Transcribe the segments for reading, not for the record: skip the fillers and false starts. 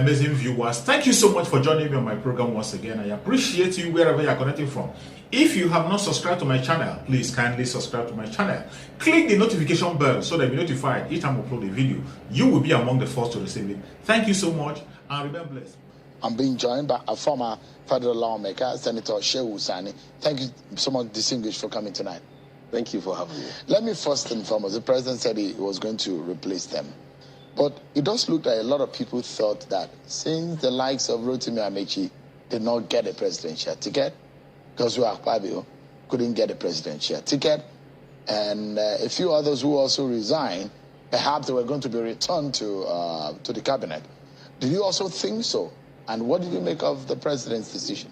amazing viewers. Thank you so much for joining me on my program once again. I appreciate you wherever you are connecting from. If you have not subscribed to my channel, please kindly subscribe to my channel. Click the notification bell so that you'll be notified each time I upload a video. You will be among the first to receive it. Thank you so much and remain blessed. I'm being joined by a former federal lawmaker, Senator Shehu Sani. Thank you so much, distinguished, for coming tonight. Thank you for having me. Let me first and foremost, the president said he was going to replace them. But it does look like a lot of people thought that since the likes of Rotimi Amechi did not get a presidential ticket, because Akpabio couldn't get a presidential ticket, and a few others who also resigned, perhaps they were going to be returned to the cabinet. Did you also think so? And what did you make of the president's decision?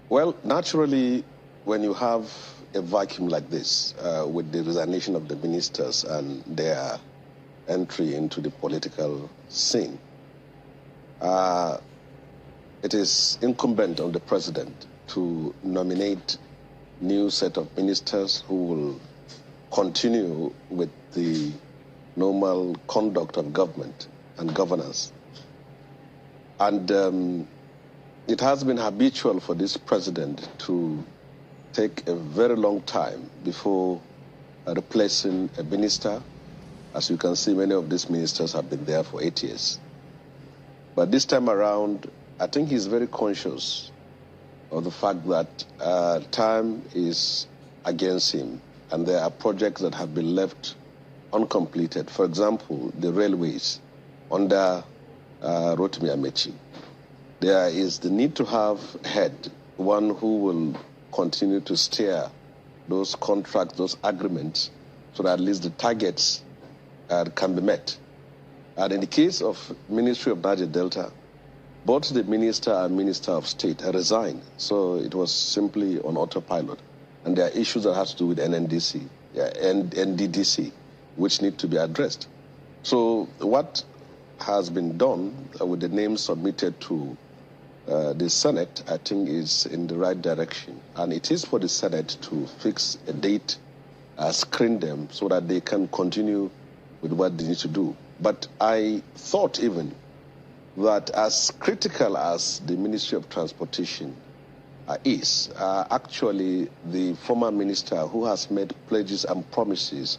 Well, naturally, when you have a vacuum like this, with the resignation of the ministers and their entry into the political scene, it is incumbent on the president to nominate new set of ministers who will continue with the normal conduct of government and governance. And it has been habitual for this president to take a very long time before replacing a minister. As you can see, many of these ministers have been there for 8 years. But this time around, I think he's very conscious of the fact that time is against him, and there are projects that have been left uncompleted. For example, the railways under Rotimi Amechi. There is the need to have a head, one who will continue to steer those contracts, those agreements, so that at least the targets can be met. And in the case of Ministry of Niger Delta, both the minister and Minister of State resigned, so it was simply on autopilot. And there are issues that have to do with NNDC and NDDC, which need to be addressed. So what has been done with the names submitted to the Senate, I think, is in the right direction. And it is for the Senate to fix a date, screen them, so that they can continue with what they need to do. But I thought even that as critical as the Ministry of Transportation is, actually the former minister who has made pledges and promises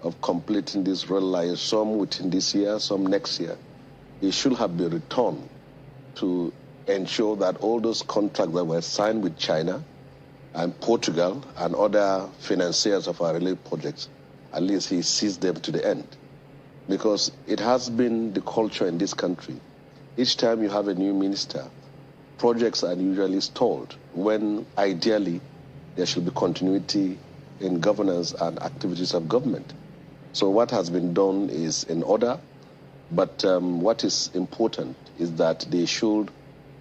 of completing this rail line, some within this year, some next year, he should have been returned to ensure that all those contracts that were signed with China and Portugal and other financiers of our railway projects, at least he sees them to the end. Because it has been the culture in this country. Each time you have a new minister, projects are usually stalled when ideally there should be continuity in governance and activities of government. So what has been done is in order, but what is important is that they should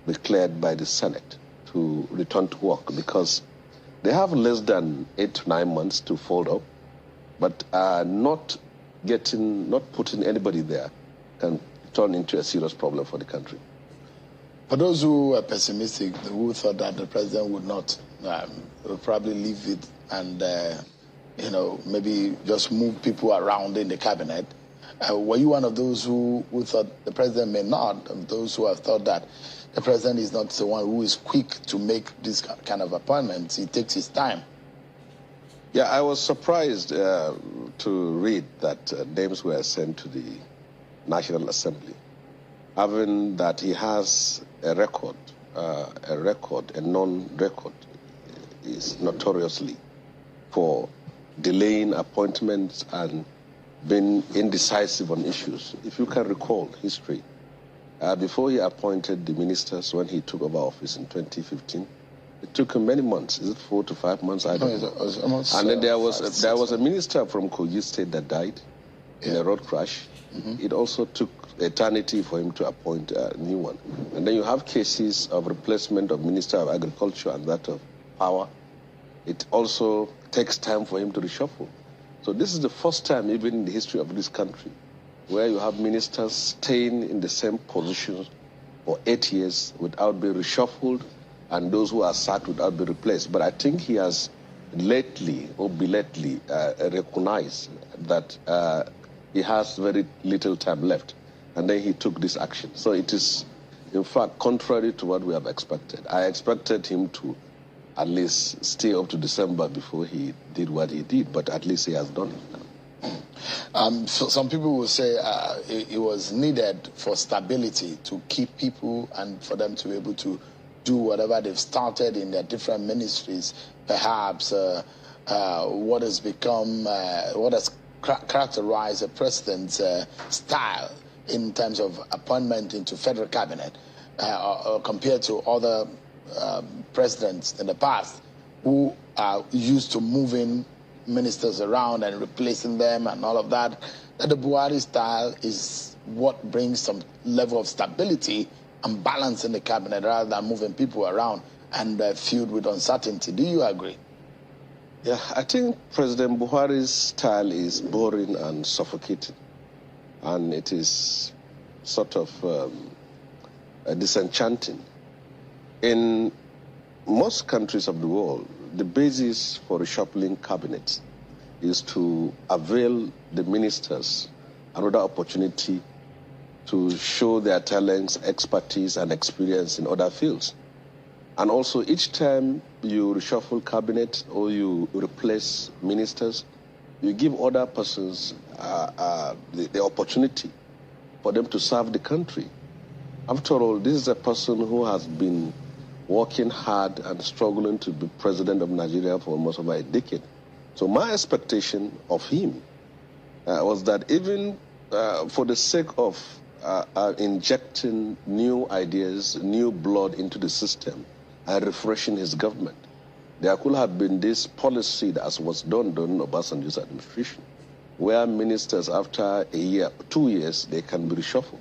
be cleared by the Senate to return to work, because they have less than 8 to 9 months to fold up, but not putting anybody there can turn into a serious problem for the country. For those who are pessimistic, who thought that the president would not, would probably leave it and maybe just move people around in the cabinet, were you one of those who thought the president may not, those who have thought that the president is not the one who is quick to make this kind of appointments, he takes his time? Yeah, I was surprised to read that names were sent to the National Assembly, having that he has a non-record is notoriously for delaying appointments and being indecisive on issues. If you can recall history, before he appointed the ministers when he took over office in 2015, it took him many months. Is it 4 to 5 months? I don't know. And then there was a minister from Kogi State that died in a road crash. It also took eternity for him to appoint a new one. And then you have cases of replacement of Minister of Agriculture and that of Power. It also takes time for him to reshuffle. So this is the first time, even in the history of this country, where you have ministers staying in the same positions for 8 years without being reshuffled, and those who are sacked without being replaced. But I think he has lately or belatedly recognized that he has very little time left. and then he took this action. So it is, in fact, contrary to what we have expected. I expected him to at least stay up to December before he did what he did, but at least he has done it now. So some people will say it was needed for stability to keep people and for them to be able to do whatever they've started in their different ministries. Perhaps what has become, what has characterized the president's style in terms of appointment into federal cabinet compared to other presidents in the past who are used to moving ministers around and replacing them and all of that, that the Buhari style is what brings some level of stability and balance in the cabinet rather than moving people around and filled with uncertainty. Do you agree? Yeah, I think President Buhari's style is boring and suffocating, and it is sort of disenchanting. In most countries of the world, the basis for reshuffling cabinets is to avail the ministers another opportunity to show their talents, expertise, and experience in other fields. And also, each time you reshuffle cabinet or you replace ministers, you give other persons the opportunity for them to serve the country. After all, this is a person who has been working hard and struggling to be president of Nigeria for almost over a decade. So my expectation of him was that even for the sake of injecting new ideas, new blood into the system and refreshing his government, there could have been this policy that was done during Obasanjo's administration, where ministers after a year, 2 years, they can be reshuffled.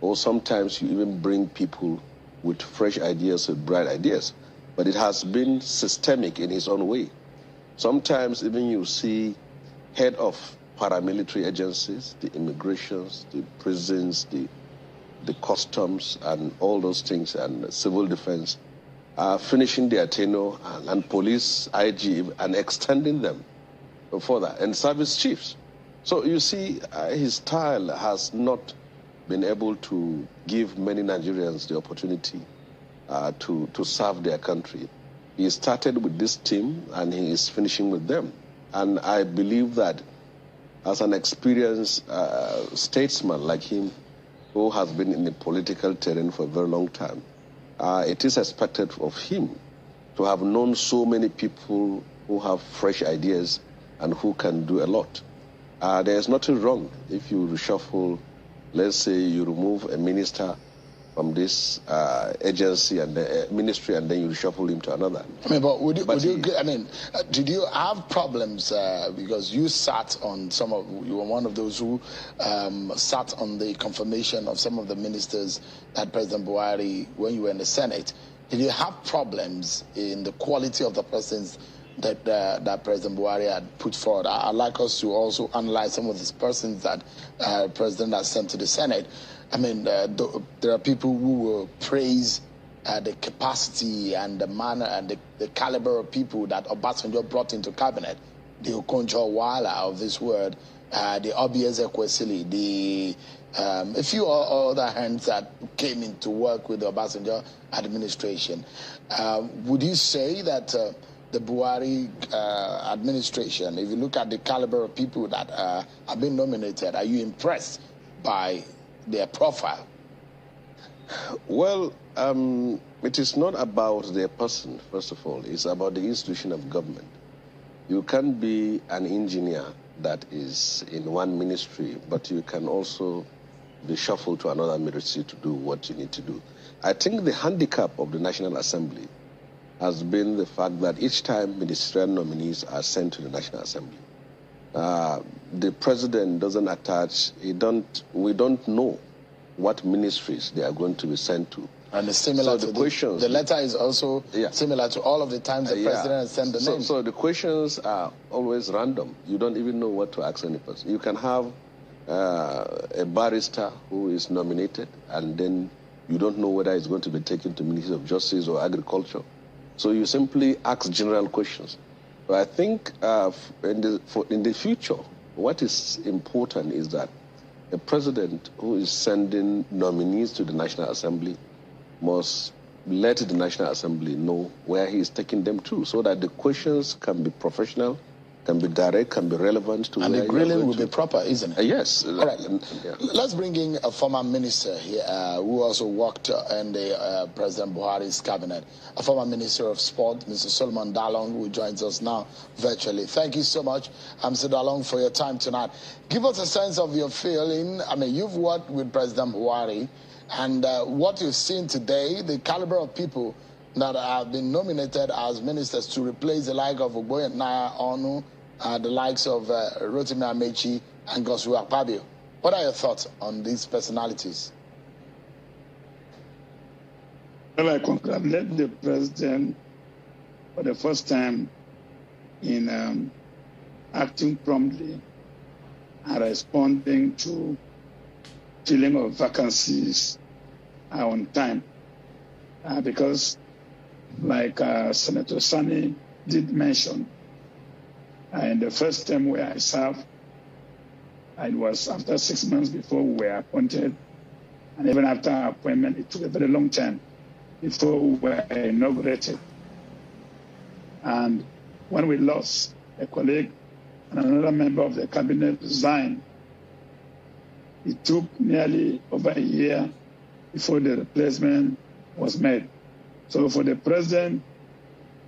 Or sometimes you even bring people with fresh ideas, with bright ideas. But it has been systemic in its own way. Sometimes even you see head of paramilitary agencies, the immigrations, the prisons, the customs, and all those things, and civil defense, finishing their tenure, and police, IG, and extending them further, and service chiefs. So you see, his style has not been able to give many Nigerians the opportunity to serve their country. He started with this team and he is finishing with them. And I believe that as an experienced statesman like him, who has been in the political terrain for a very long time, it is expected of him to have known so many people who have fresh ideas and who can do a lot. There is nothing wrong if you reshuffle. Let's say you remove a minister from this agency and ministry, and then you reshuffle him to another. I mean, but did you have problems because you sat on you were one of those who sat on the confirmation of some of the ministers that President Buhari, when you were in the Senate, did you have problems in the quality of the persons that President Buhari had put forward? I'd like us to also analyze some of these persons that President has sent to the Senate. I mean, there are people who will praise the capacity and the manner and the caliber of people that Obasanjo brought into cabinet. The Okonjo-Iweala of this word, the Obi Ezekwesili, a few other hands that came in to work with the Obasanjo administration. Would you say that the Buhari administration, if you look at the caliber of people that have been nominated, are you impressed by their profile? Well, it is not about their person, first of all. It's about the institution of government. You can be an engineer that is in one ministry, but you can also be shuffled to another ministry to do what you need to do. I think the handicap of the National Assembly has been the fact that each time ministerial nominees are sent to the National Assembly, the president doesn't attach, we don't know what ministries they are going to be sent to. And it's similar to the letter is also similar to all of the times the president has sent the name. So the questions are always random. You don't even know what to ask any person. You can have a barrister who is nominated, and then you don't know whether it's going to be taken to Ministry of Justice or Agriculture. So you simply ask general questions. So I think in the future, what is important is that a president who is sending nominees to the National Assembly must let the National Assembly know where he is taking them to, so that the questions can be professional, can be direct, can be relevant to and where the grilling will be proper, isn't it? Yes. All right. Yeah. Let's bring in a former minister here who also worked in the President Buhari's cabinet, a former Minister of Sport, Mr. Solomon Dalong, who joins us now virtually. Thank you so much, Mr. Dalong, for your time tonight. Give us a sense of your feeling. I mean, you've worked with President Buhari, and what you've seen today, the caliber of people that have been nominated as ministers to replace the like of Ogboyent Naya Onu, the likes of Rotimi Amechi and Godswill Akpabio. What are your thoughts on these personalities? Well, I congratulate the president for the first time in acting promptly and responding to filling of vacancies on time. Because, like Senator Sani did mention, in the first term where I served, it was after 6 months before we were appointed, and even after our appointment, it took a very long time before we were inaugurated. And when we lost a colleague and another member of the cabinet resigned, it took nearly over a year before the replacement was made. So for the president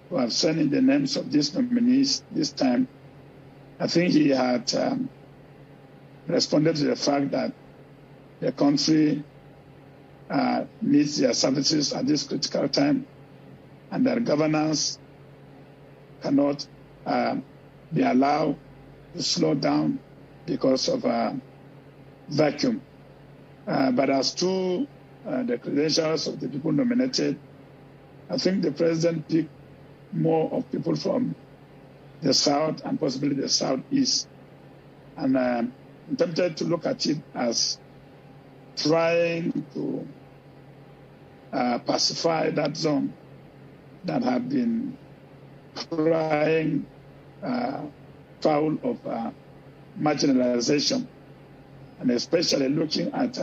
to have sent in the names of these nominees this time, I think he had responded to the fact that the country needs their services at this critical time, and that governance cannot be allowed to slow down because of vacuum. But as to the credentials of the people nominated, I think the president picked more of people from the South and possibly the Southeast. And I'm tempted to look at it as trying to pacify that zone that had been crying foul of marginalization, and especially looking at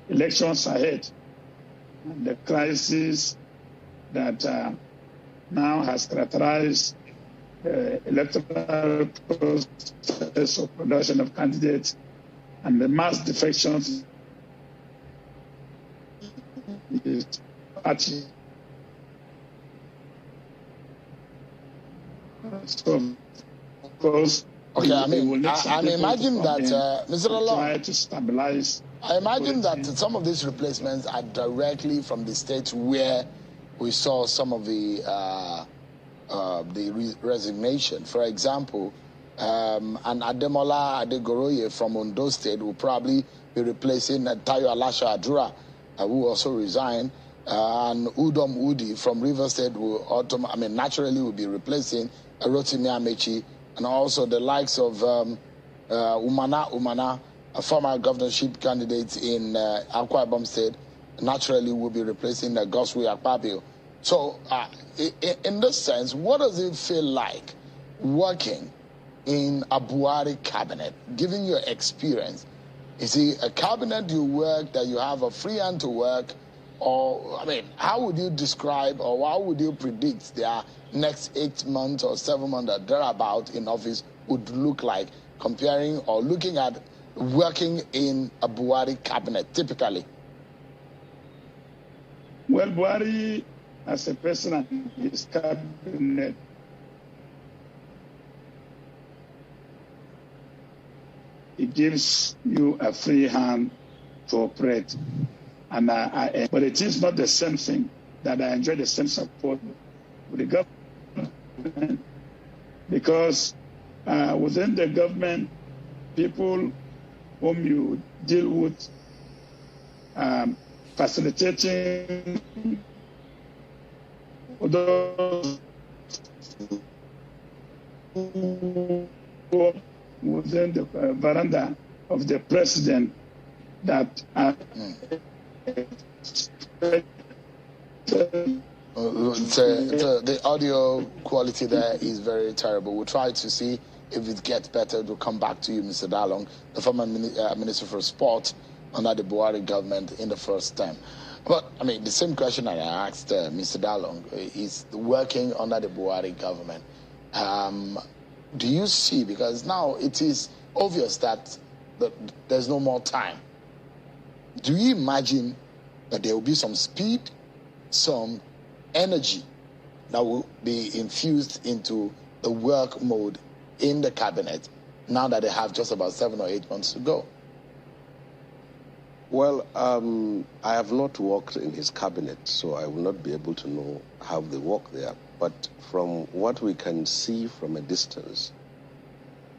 elections ahead and the crisis that now has characterized the electoral process of production of candidates and the mass defections is party. So, of course, okay, I mean, I imagine that, Mr. Dalong, try to stabilize. I imagine that some of these replacements are directly from the states where we saw some of the resignation. For example, and Ademola Adegoroye from Ondo State will probably be replacing Tayo Alasha Adura, who also resigned, and Udom Udi from River State will naturally will be replacing Rotimi Amechi, and also the likes of Umana, a former governorship candidate in Akwa Ibom State, naturally will be replacing Godswill Akpabio. So, in this sense, what does it feel like working in a Buhari cabinet, given your experience? Is it a cabinet you work that you have a free hand to work? Or, I mean, how would you describe or how would you predict their next 8 months or 7 months or thereabout in office would look like, comparing or looking at working in a Buhari cabinet, typically? Well, Buhari, as a person in his cabinet, it gives you a free hand to operate. And but it is not the same thing that I enjoy the same support with the government, because within the government, people whom you deal with, facilitating those within the veranda of the president that the audio quality there is very terrible. We'll try to see if it gets better, we'll come back to you, Mr. Dalong, the former Minister for Sport under the Buhari government in the first term. But, I mean, the same question that I asked Mr. Dalong is working under the Buhari government. Do you see, because now it is obvious that there's no more time. Do you imagine that there will be some speed, some energy that will be infused into the work mode in the cabinet now that they have just about 7 or 8 months to go? Well, I have not worked in his cabinet, so I will not be able to know how they work there. But from what we can see from a distance,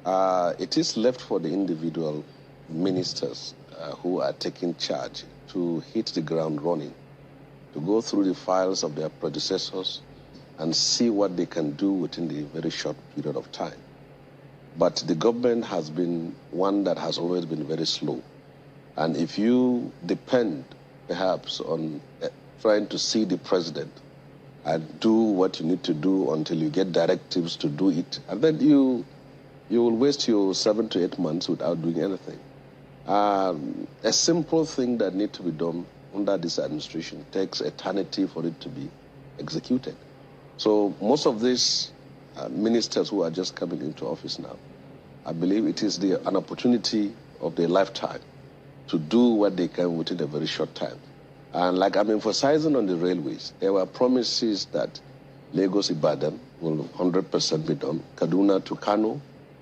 it is left for the individual ministers who are taking charge to hit the ground running, to go through the files of their predecessors and see what they can do within the very short period of time. But the government has been one that has always been very slow. And if you depend, perhaps, on trying to see the president and do what you need to do until you get directives to do it, and then you will waste your 7 to 8 months without doing anything. A simple thing that needs to be done under this administration takes eternity for it to be executed. So most of these ministers who are just coming into office now, I believe it is an opportunity of their lifetime to do what they can within a very short time. And like I'm emphasizing on the railways, there were promises that Lagos-Ibadan will 100% be done, Kaduna to Kano,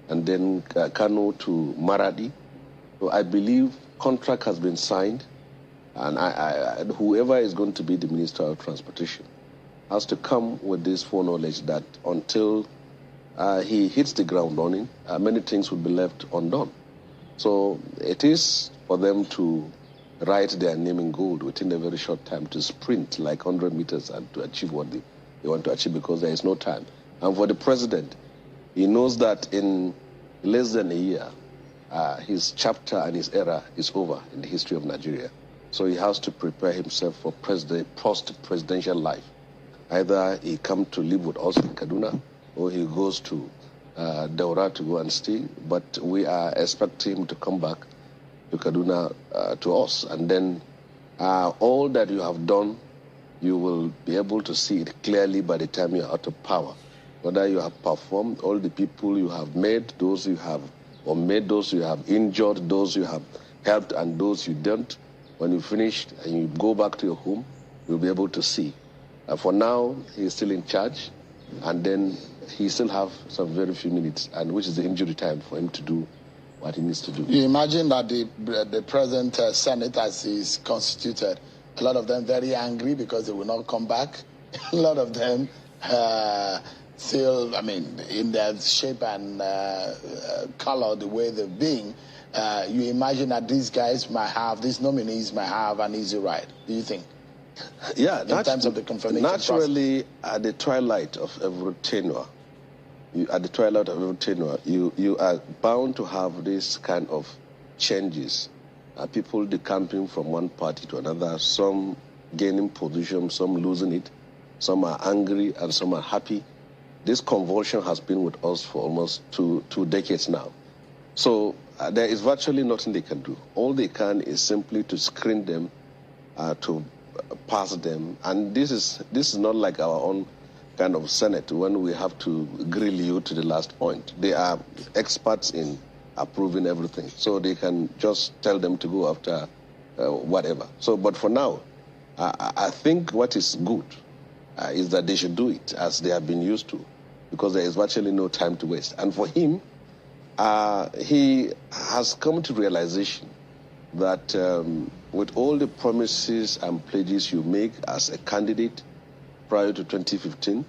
and then Kano to Maradi. So I believe contract has been signed, and whoever is going to be the Minister of Transportation has to come with this foreknowledge that until he hits the ground running, many things will be left undone. So it is for them to write their name in gold within a very short time, to sprint like 100 meters and to achieve what they want to achieve, because there is no time. And for the president, he knows that in less than a year, his chapter and his era is over in the history of Nigeria. So he has to prepare himself for post-presidential life. Either he comes to live with us in Kaduna, or he goes to Daura to go and stay. But we are expecting him to come back to Kaduna to us. And then all that you have done, you will be able to see it clearly by the time you're out of power. Whether you have performed, all the people you have made, those you have made, those you have injured, those you have helped, and those you don't. When you finish and you go back to your home, you'll be able to see. For now, he's still in charge, and then he still have some very few minutes, and which is the injury time for him to do what he needs to do. You imagine that the present Senate, as is constituted, a lot of them very angry because they will not come back. A lot of them still, I mean, in their shape and color, the way they've been. You imagine that these guys might have, these nominees might have an easy ride. Do you think? Yeah, in terms of the confirmation naturally, process. At the twilight of every tenure, you are bound to have this kind of changes. People decamping from one party to another, some gaining position, some losing it, some are angry and some are happy. This convulsion has been with us for almost two decades now. So there is virtually nothing they can do. All they can is simply to screen them, to pass them. And this is not like our own kind of Senate when we have to grill you to the last point. They are experts in approving everything. So they can just tell them to go after whatever. So, but for now, I think what is good is that they should do it as they have been used to, because there is virtually no time to waste. And for him, he has come to realization that with all the promises and pledges you make as a candidate prior to 2015,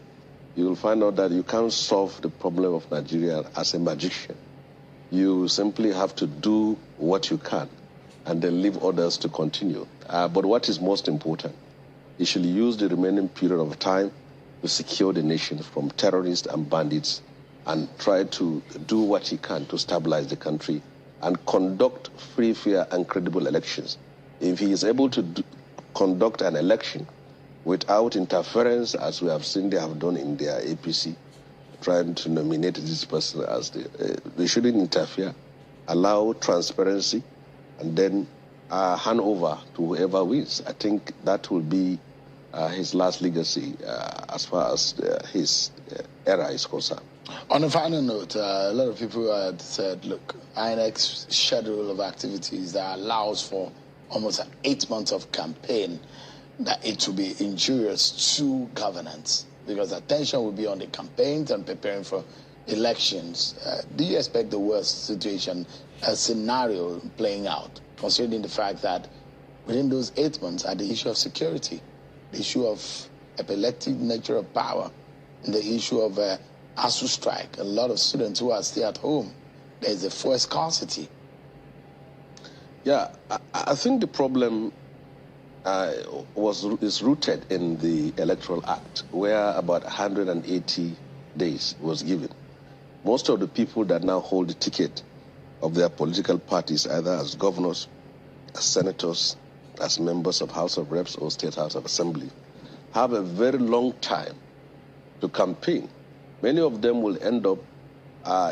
you will find out that you can't solve the problem of Nigeria as a magician. You simply have to do what you can and then leave others to continue. But what is most important, you should use the remaining period of time to secure the nation from terrorists and bandits and try to do what he can to stabilize the country and conduct free, fair, and credible elections. If he is able to conduct an election without interference, as we have seen they have done in their APC, trying to nominate this person as they shouldn't interfere, allow transparency, and then hand over to whoever wins. I think that will be his last legacy as far as his era is concerned. On a final note, a lot of people had said, look, INEC's schedule of activities that allows for almost 8 months of campaign, that it will be injurious to governance because attention will be on the campaigns and preparing for elections. Do you expect the worst situation, a scenario playing out, considering the fact that within those 8 months are the issue of security, the issue of epileptic nature of power, and the issue of ASU strike, a lot of students who are still at home, there's a fuel scarcity. Yeah, I think the problem is rooted in the Electoral Act, where about 180 days was given. Most of the people that now hold the ticket of their political parties, either as governors, as senators, as members of House of Reps or State House of Assembly, have a very long time to campaign. Many of them will end up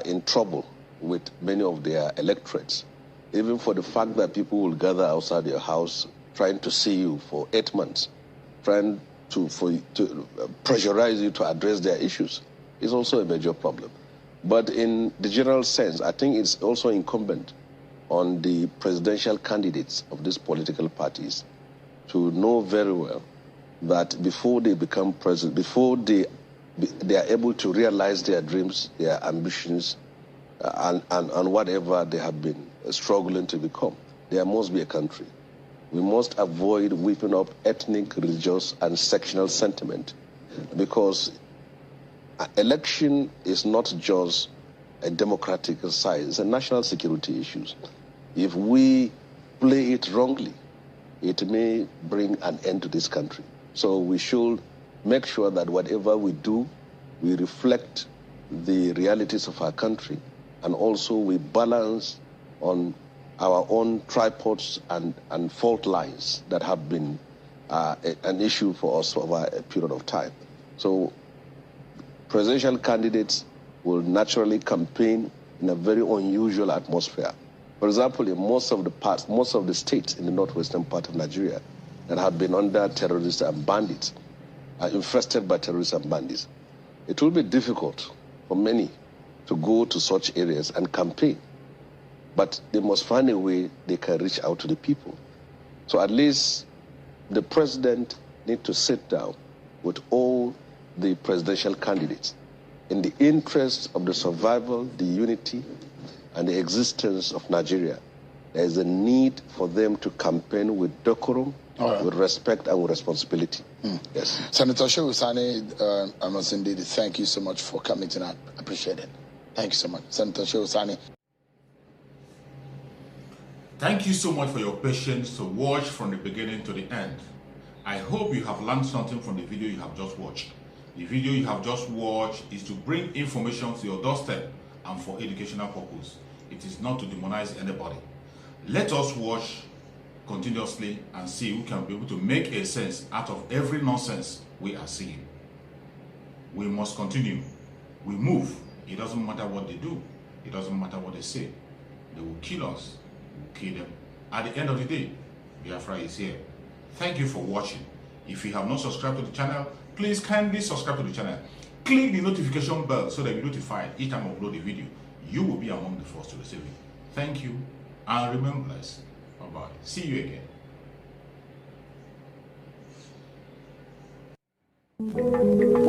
in trouble with many of their electorates, even for the fact that people will gather outside your house trying to see you for 8 months, trying to pressurize you to address their issues, is also a major problem. But in the general sense, I think it's also incumbent on the presidential candidates of these political parties to know very well that before they become president, before they are able to realize their dreams, their ambitions, and whatever they have been struggling to become, there must be a country. We must avoid whipping up ethnic, religious, and sectional sentiment, because election is not just a democratic exercise, it's a national security issue. If we play it wrongly, it may bring an end to this country. So we should make sure that whatever we do, we reflect the realities of our country, and also we balance on our own tripods and fault lines that have been an issue for us over a period of time. So presidential candidates will naturally campaign in a very unusual atmosphere. For example, in most of the states in the northwestern part of Nigeria that have been under terrorists and bandits, are infested by terrorists and bandits, it will be difficult for many to go to such areas and campaign. But they must find a way they can reach out to the people. So at least the president needs to sit down with all the presidential candidates in the interest of the survival, the unity, and the existence of Nigeria. There is a need for them to campaign with decorum, with respect, and with responsibility. Yes. Senator Shehu Sani, I must indeed thank you so much for coming tonight. I appreciate it. Thank you so much. Senator Shehu Sani. Thank you so much for your patience to watch from the beginning to the end. I hope you have learned something from the video you have just watched. The video you have just watched is to bring information to your doorstep and for educational purpose. It is not to demonize anybody. Let us watch continuously and see who can be able to make a sense out of every nonsense we are seeing. We must continue. We move. It doesn't matter what they do. It doesn't matter what they say. They will kill us. We will kill them. At the end of the day, Biafra is here. Thank you for watching. If you have not subscribed to the channel, please kindly subscribe to the channel. Click the notification bell so that you're notified each time I upload a video. You will be among the first to receive it. Thank you and remain blessed. Bye-bye. See you again.